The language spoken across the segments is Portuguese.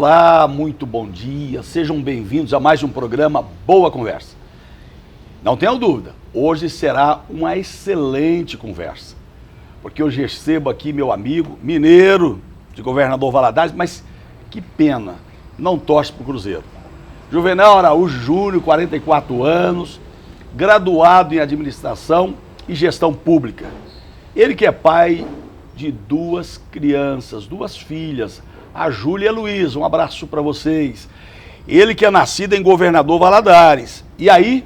Olá, muito bom dia, sejam bem-vindos a mais um programa Boa Conversa. Não tenham dúvida, hoje será uma excelente conversa, porque hoje recebo aqui meu amigo mineiro de Governador Valadares, mas que pena, não torce para o Cruzeiro. Juvenal Araújo Júnior, 44 anos, graduado em Administração e Gestão Pública. Ele que é pai de duas crianças, duas filhas, a Júlia e a Luísa, um abraço para vocês. Ele que é nascido em Governador Valadares. E aí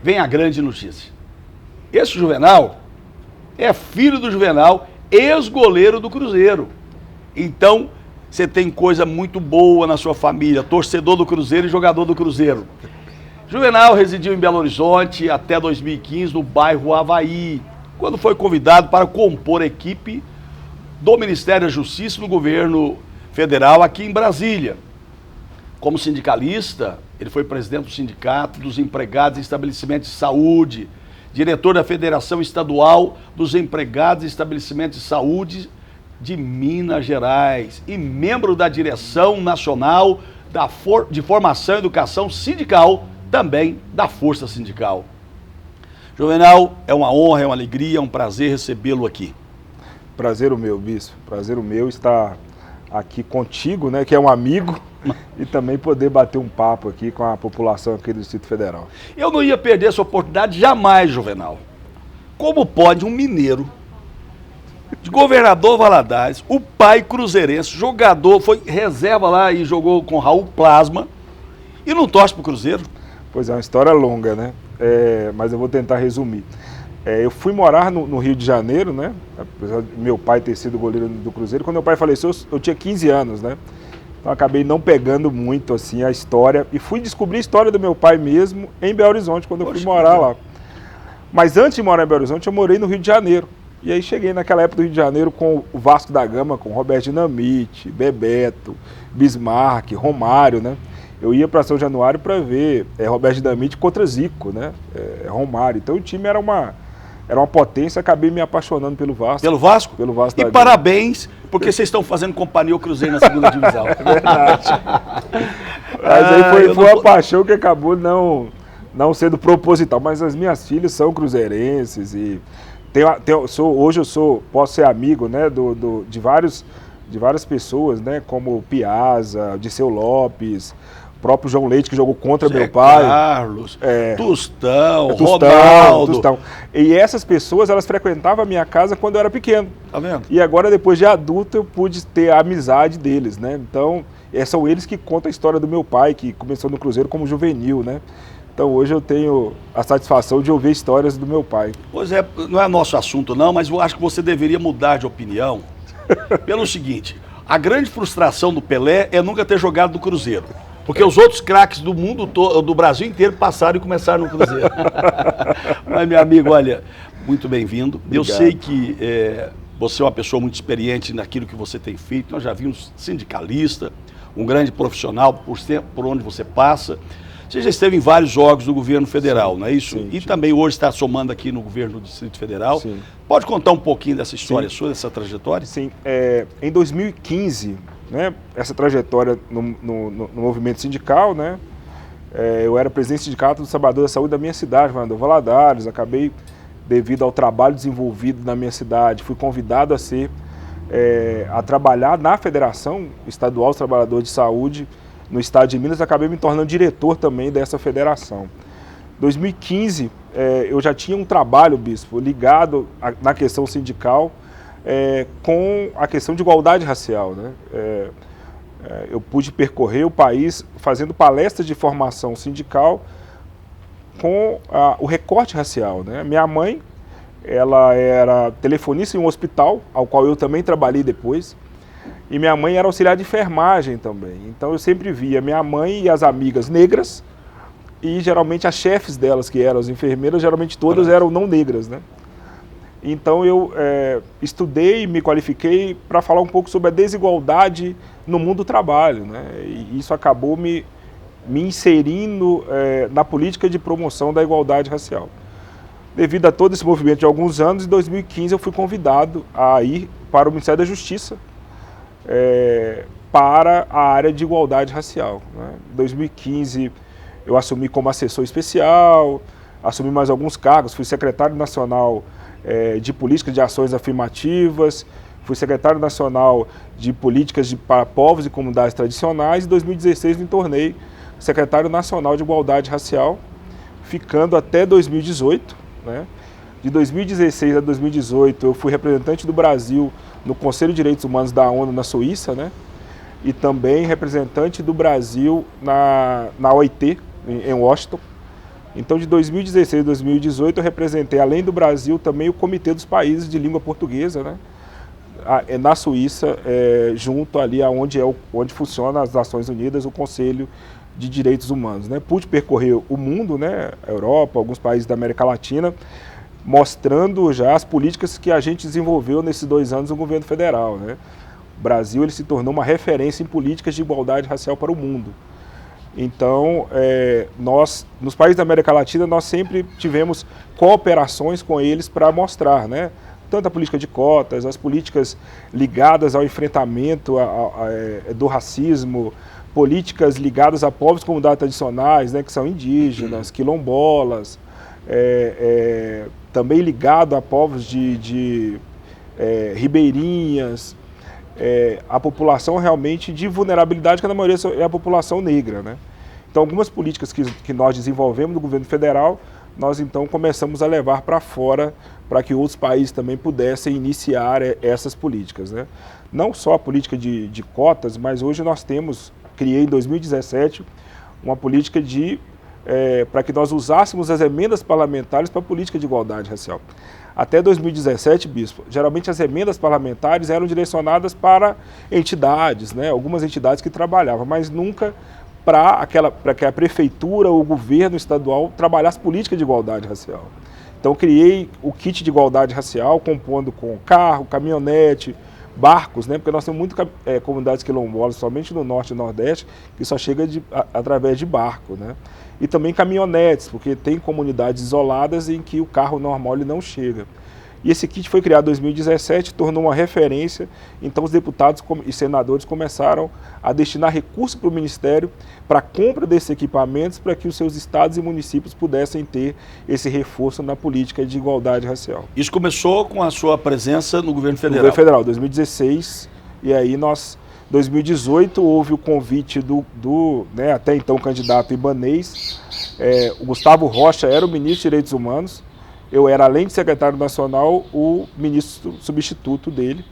vem a grande notícia. Esse Juvenal é filho do Juvenal, ex-goleiro do Cruzeiro. Então, você tem coisa muito boa na sua família, torcedor do Cruzeiro e jogador do Cruzeiro. Juvenal residiu em Belo Horizonte até 2015, no bairro Avaí, quando foi convidado para compor a equipe do Ministério da Justiça no governo federal aqui em Brasília. Como sindicalista, ele foi presidente do Sindicato dos Empregados em Estabelecimentos de Saúde, diretor da Federação Estadual dos Empregados em Estabelecimentos de Saúde de Minas Gerais e membro da Direção Nacional de Formação e Educação Sindical, também da Força Sindical. Juvenal, é uma honra, é uma alegria, é um prazer recebê-lo aqui. Prazer o meu, bispo. Prazer o meu estar aqui contigo, né, que é um amigo, e também poder bater um papo aqui com a população aqui do Distrito Federal. Eu não ia perder essa oportunidade jamais, Juvenal. Como pode um mineiro de Governador Valadares, o pai cruzeirense, jogador, foi reserva lá e jogou com Raul Plasma, e não torce pro Cruzeiro? Pois é, uma história longa, né? Mas eu vou tentar resumir. Eu fui morar no Rio de Janeiro, né? Apesar de meu pai ter sido goleiro do Cruzeiro. Quando meu pai faleceu, eu tinha 15 anos, né? Então acabei não pegando muito assim a história e fui descobrir a história do meu pai mesmo em Belo Horizonte, quando eu fui morar lá. Mas antes de morar em Belo Horizonte, eu morei no Rio de Janeiro. E aí cheguei naquela época do Rio de Janeiro com o Vasco da Gama, com Roberto Dinamite, Bebeto, Bismarck, Romário, né? Eu ia para São Januário para ver Roberto Dinamite contra Zico, né? Romário. Então o time era uma potência, acabei me apaixonando pelo Vasco. Pelo Vasco? Pelo Vasco e da parabéns, porque vocês estão fazendo companhia ao Cruzeiro na segunda divisão. É verdade. Mas aí foi uma paixão que acabou não sendo proposital. Mas as minhas filhas são cruzeirenses e hoje posso ser amigo, né, de várias pessoas, né, como Piazza, Disseu Lopes, o próprio João Leite, que jogou contra meu pai. Carlos, Tostão, Ronaldo. Tostão. E essas pessoas, elas frequentavam a minha casa quando eu era pequeno. Tá vendo? E agora, depois de adulto, eu pude ter a amizade deles, né? Então, são eles que contam a história do meu pai, que começou no Cruzeiro como juvenil, né? Então, hoje eu tenho a satisfação de ouvir histórias do meu pai. Pois é, não é nosso assunto não, mas eu acho que você deveria mudar de opinião pelo seguinte: a grande frustração do Pelé é nunca ter jogado no Cruzeiro. Porque os outros craques do mundo todo, do Brasil inteiro, passaram e começaram no Cruzeiro. Mas, meu amigo, olha, muito bem-vindo. Eu sei que você é uma pessoa muito experiente naquilo que você tem feito. Nós já vimos sindicalista, um grande profissional por onde você passa. Você já esteve em vários jogos do governo federal, não é isso? Sim, e também hoje está somando aqui no governo do Distrito Federal. Sim. Pode contar um pouquinho dessa história sua, dessa trajetória? Sim. Em 2015, né, essa trajetória no movimento sindical, né, eu era presidente do Sindicato dos Trabalhadores da Saúde da minha cidade, Governador Valadares. Acabei, devido ao trabalho desenvolvido na minha cidade, fui convidado a trabalhar na Federação Estadual dos Trabalhadores de Saúde no estado de Minas. Acabei me tornando diretor também dessa federação. Em 2015, eu já tinha um trabalho, bispo, ligado na questão sindical, com a questão de igualdade racial, né? Eu pude percorrer o país fazendo palestras de formação sindical com o recorte racial, né? Minha mãe, ela era telefonista em um hospital, ao qual eu também trabalhei depois, e minha mãe era auxiliar de enfermagem também. Então eu sempre via minha mãe e as amigas negras, e geralmente as chefes delas, que eram as enfermeiras, geralmente todas eram não negras, né? Então eu estudei, me qualifiquei para falar um pouco sobre a desigualdade no mundo do trabalho, né? E isso acabou me inserindo na política de promoção da igualdade racial. Devido a todo esse movimento de alguns anos, em 2015 eu fui convidado a ir para o Ministério da Justiça para a área de igualdade racial, né? Em 2015 eu assumi como assessor especial, assumi mais alguns cargos, fui secretário nacional de políticas de ações afirmativas, fui secretário nacional de políticas para povos e comunidades tradicionais, e em 2016 me tornei secretário nacional de igualdade racial, ficando até 2018, né? De 2016 a 2018 eu fui representante do Brasil no Conselho de Direitos Humanos da ONU na Suíça, né? E também representante do Brasil na OIT, em Washington. Então, de 2016 a 2018, eu representei, além do Brasil, também o Comitê dos Países de Língua Portuguesa, né? Na Suíça, junto ali onde funciona as Nações Unidas, o Conselho de Direitos Humanos, né? Pude percorrer o mundo, né? A Europa, alguns países da América Latina, mostrando já as políticas que a gente desenvolveu nesses 2 anos no governo federal, né? O Brasil ele se tornou uma referência em políticas de igualdade racial para o mundo. Então, nós, nos países da América Latina, nós sempre tivemos cooperações com eles para mostrar, né? Tanto a política de cotas, as políticas ligadas ao enfrentamento do racismo, políticas ligadas a povos e comunidades tradicionais, né, que são indígenas, quilombolas, também ligado a povos de ribeirinhas, a população realmente de vulnerabilidade, que na maioria é a população negra, né? Então, algumas políticas que nós desenvolvemos no governo federal, nós então começamos a levar para fora, para que outros países também pudessem iniciar essas políticas, né? Não só a política de cotas, mas hoje nós criei em 2017 uma política para que nós usássemos as emendas parlamentares para a política de igualdade racial. Até 2017, bispo, geralmente as emendas parlamentares eram direcionadas para entidades, né? Algumas entidades que trabalhavam, mas nunca para que a prefeitura ou o governo estadual trabalhasse política de igualdade racial. Então criei o kit de igualdade racial, compondo com carro, caminhonete, barcos, né? Porque nós temos muitas comunidades quilombolas, somente no norte e nordeste, que só chega através de barco, né? E também caminhonetes, porque tem comunidades isoladas em que o carro normal ele não chega. E esse kit foi criado em 2017, tornou uma referência, então os deputados e senadores começaram a destinar recursos para o Ministério para a compra desses equipamentos, para que os seus estados e municípios pudessem ter esse reforço na política de igualdade racial. Isso começou com a sua presença no governo federal? No governo federal, 2016, e aí 2018 houve o convite do até então candidato ibanês, o Gustavo Rocha era o ministro de Direitos Humanos, eu era, além de secretário nacional, o ministro substituto dele.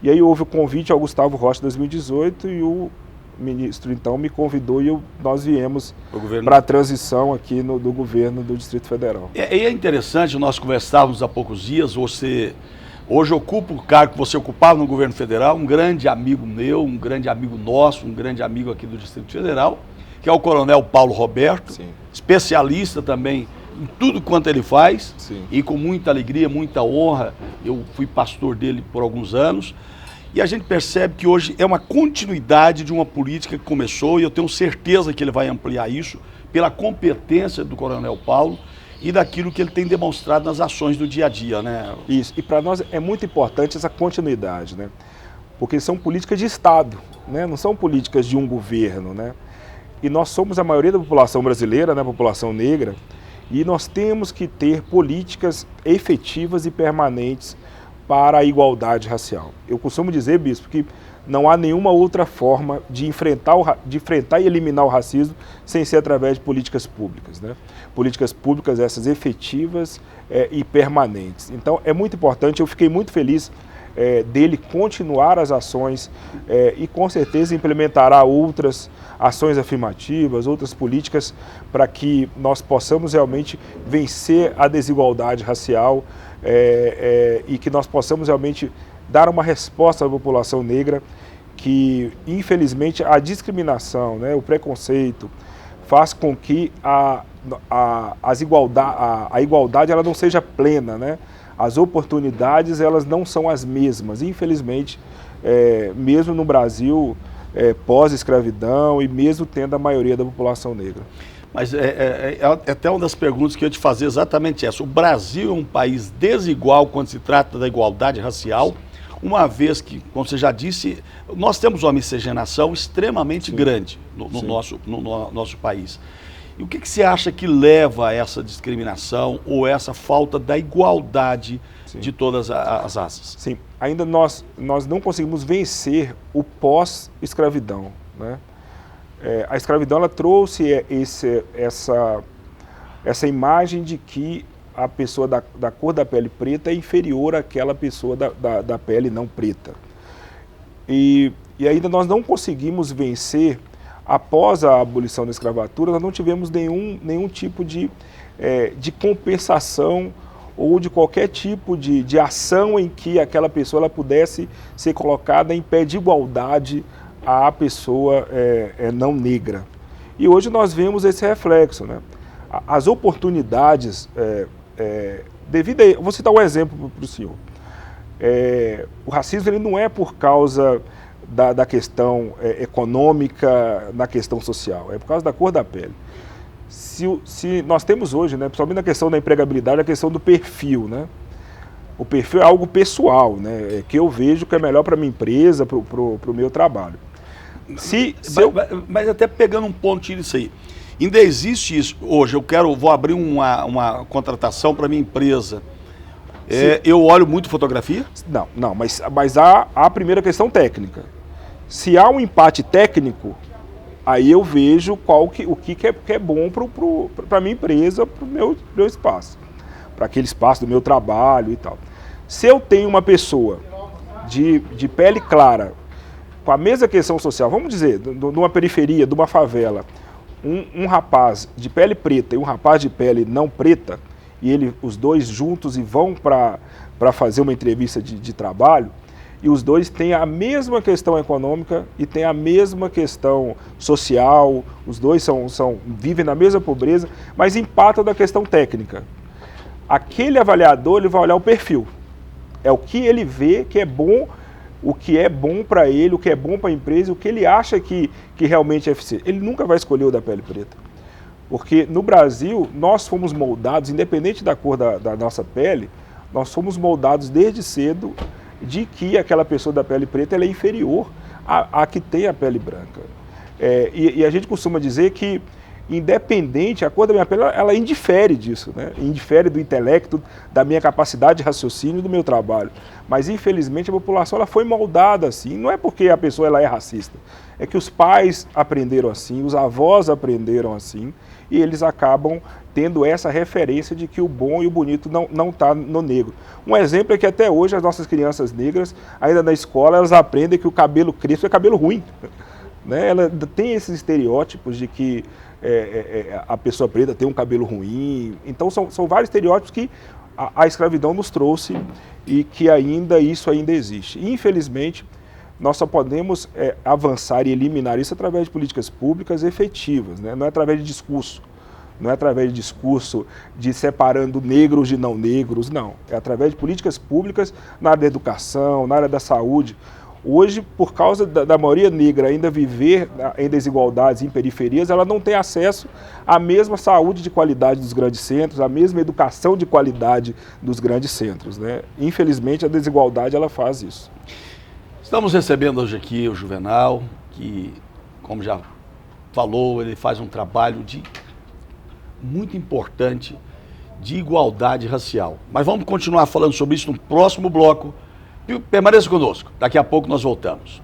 E aí houve o convite ao Gustavo Rocha em 2018 e o ministro então me convidou e nós viemos para a transição aqui do governo do Distrito Federal. É interessante, nós conversávamos há poucos dias, você hoje ocupa o cargo que você ocupava no governo federal, um grande amigo meu, um grande amigo nosso, um grande amigo aqui do Distrito Federal, que é o coronel Paulo Roberto, sim, especialista também em tudo quanto ele faz, sim, e com muita alegria, muita honra, eu fui pastor dele por alguns anos, e a gente percebe que hoje é uma continuidade de uma política que começou, e eu tenho certeza que ele vai ampliar isso, pela competência do coronel Paulo e daquilo que ele tem demonstrado nas ações do dia a dia, né? Isso, e para nós é muito importante essa continuidade, né? Porque são políticas de Estado, né? Não são políticas de um governo, né? E nós somos a maioria da população brasileira, né? A população negra, e nós temos que ter políticas efetivas e permanentes para a igualdade racial. Eu costumo dizer, bispo, que não há nenhuma outra forma de enfrentar e eliminar o racismo sem ser através de políticas públicas, né? Políticas públicas essas efetivas e permanentes. Então é muito importante, eu fiquei muito feliz dele continuar as ações e com certeza implementará outras ações afirmativas, outras políticas para que nós possamos realmente vencer a desigualdade racial e que nós possamos realmente dar uma resposta à população negra que, infelizmente, a discriminação, né, o preconceito, faz com que a igualdade ela não seja plena, né? As oportunidades elas não são as mesmas, infelizmente, mesmo no Brasil, pós-escravidão e mesmo tendo a maioria da população negra. Mas é até uma das perguntas que eu ia te fazer exatamente essa. O Brasil é um país desigual quando se trata da igualdade racial, uma vez que, como você já disse, nós temos uma miscigenação extremamente grande no nosso país. E o que você acha que leva a essa discriminação ou essa falta da igualdade de todas as raças? Sim, ainda nós não conseguimos vencer o pós-escravidão, né? A escravidão ela trouxe essa imagem de que a pessoa da cor da pele preta é inferior àquela pessoa da pele não preta. E ainda nós não conseguimos vencer. Após a abolição da escravatura, nós não tivemos nenhum tipo de compensação ou de qualquer tipo de ação em que aquela pessoa ela pudesse ser colocada em pé de igualdade à pessoa não negra. E hoje nós vemos esse reflexo, né? As oportunidades, devido a... Vou citar um exemplo para o senhor. O racismo ele não é por causa da questão econômica, na questão social, é por causa da cor da pele. Se nós temos hoje, né, principalmente na questão da empregabilidade, a questão do perfil, né? O perfil é algo pessoal, né, que eu vejo que é melhor para a minha empresa, para o meu trabalho. Mas até pegando um pontinho disso aí, ainda existe isso. Hoje vou abrir uma contratação para minha empresa. Eu olho muito fotografia? Não, mas há a primeira questão técnica. Se há um empate técnico, aí eu vejo o que é bom para a minha empresa, para o meu espaço, para aquele espaço do meu trabalho e tal. Se eu tenho uma pessoa de pele clara, com a mesma questão social, vamos dizer, numa periferia, de uma favela, um rapaz de pele preta e um rapaz de pele não preta, e os dois juntos e vão para fazer uma entrevista de trabalho, e os dois têm a mesma questão econômica e têm a mesma questão social, os dois vivem na mesma pobreza, mas empatam da questão técnica. Aquele avaliador ele vai olhar o perfil, é o que ele vê que é bom, o que é bom para ele, o que é bom para a empresa, o que ele acha que realmente é eficiente. Ele nunca vai escolher o da pele preta. Porque no Brasil, nós fomos moldados, independente da cor da nossa pele, nós fomos moldados desde cedo de que aquela pessoa da pele preta ela é inferior à que tem a pele branca. E a gente costuma dizer que, independente, a cor da minha pele, ela indifere disso, né? Indifere do intelecto, da minha capacidade de raciocínio, do meu trabalho. Mas, infelizmente, a população ela foi moldada assim. Não é porque a pessoa ela é racista, é que os pais aprenderam assim, os avós aprenderam assim, e eles acabam tendo essa referência de que o bom e o bonito não está no negro. Um exemplo é que até hoje as nossas crianças negras, ainda na escola, elas aprendem que o cabelo crespo é cabelo ruim, né? Ela tem esses estereótipos de que a pessoa preta tem um cabelo ruim. Então são vários estereótipos que a escravidão nos trouxe e que isso ainda existe. E, infelizmente, nós só podemos avançar e eliminar isso através de políticas públicas efetivas, né? Não é através de discurso. Não é através de discurso de separando negros de não negros, não. É através de políticas públicas na área da educação, na área da saúde. Hoje, por causa da maioria negra ainda viver em desigualdades, em periferias, ela não tem acesso à mesma saúde de qualidade dos grandes centros, à mesma educação de qualidade dos grandes centros, né? Infelizmente, a desigualdade ela faz isso. Estamos recebendo hoje aqui o Juvenal, que, como já falou, ele faz um trabalho muito importante de igualdade racial. Mas vamos continuar falando sobre isso no próximo bloco. Permaneça conosco, daqui a pouco nós voltamos.